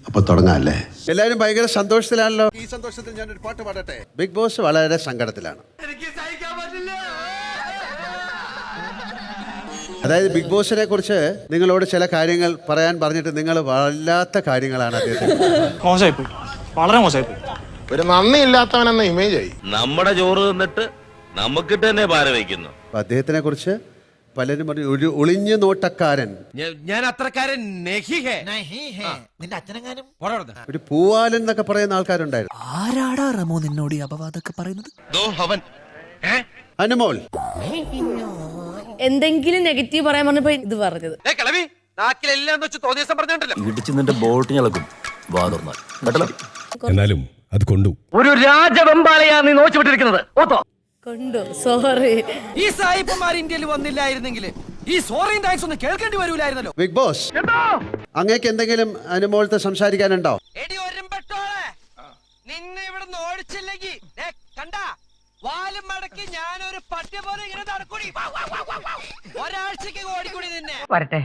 അപ്പൊ തുടങ്ങാല്ലേ? എല്ലാവരും ഭയങ്കര സന്തോഷത്തിലാണല്ലോ. ഈ സന്തോഷത്തിൽ ഞാനൊരു പാട്ട് പാടട്ടെ. ബിഗ് ബോസ് വളരെ സങ്കടത്തിലാണ്. അതായത് ബിഗ് ബോസിനെ കുറിച്ച് നിങ്ങളോട് ചില കാര്യങ്ങൾ പറയാൻ പറഞ്ഞിട്ട് നിങ്ങൾ വല്ലാത്ത കാര്യങ്ങളാണ് അദ്ദേഹത്തിന്. മോശമായിപ്പോയി, വളരെ മോശമായിപ്പോയി. ഒരു നന്ദി ഇല്ലാത്തവനെന്ന ഇമേജ് ആയി. നമ്മുടെ ചോറ് തിന്നിട്ട് നമുക്കിട്ട് തന്നെ പാര വയ്ക്കുന്നു. അപ്പൊ അദ്ദേഹത്തിനെ കുറിച്ച് പലരും പറഞ്ഞു ഒരു ഒളിഞ്ഞു നോട്ടക്കാരൻ, ഞാൻ അത്രക്കാരൻ നിന്റെ അച്ഛനെങ്ങാനും ഒരു പൂവാലൻ എന്നൊക്കെ പറയുന്ന ആൾക്കാരുണ്ടായിരുന്നു. ആരാടാ റമോ നിന്നോട് ഈ അപവാദമൊക്കെ പറയുന്നത്? അനുമോൾ എന്തെങ്കിലും നെഗറ്റീവ് പറയാൻ പറഞ്ഞപ്പോ ഇത് പറഞ്ഞത്. ഇടിച്ച് നിന്റെ ബോട്ട് ഞളക്കും വാതുറന്നാൽ കേട്ടല്ലോ. എന്നാലും അത് കൊണ്ടു ഒരു രാജവെമ്പാലയാ നീ നോച്ചു വിട്ടിരിക്കുന്നത്. കൊണ്ടു സോറി. ഈ സായിപ്പന്മാർ ഇന്ത്യയിൽ വന്നില്ലായിരുന്നെങ്കിൽ ഈ സോറിയും താങ്ക്സ് ഒന്നും കേൾക്കേണ്ടി വരൂലായിരുന്നല്ലോ. ബിഗ് ബോസ് അങ്ങേക്ക് എന്തെങ്കിലും അനുമോളത്തെ സംസാരിക്കാനുണ്ടോ? നിന്നെ ഇവിടെ ഓടിച്ചില്ലെങ്കിൽ കണ്ടാ വാലും മടക്കി ഞാനൊരു പട്ടി പോലെ ഇങ്ങനെ നടക്കൂടി. ഒരാഴ്ചക്ക് ഓടിക്കൂടി നിന്നെ. വരട്ടെ.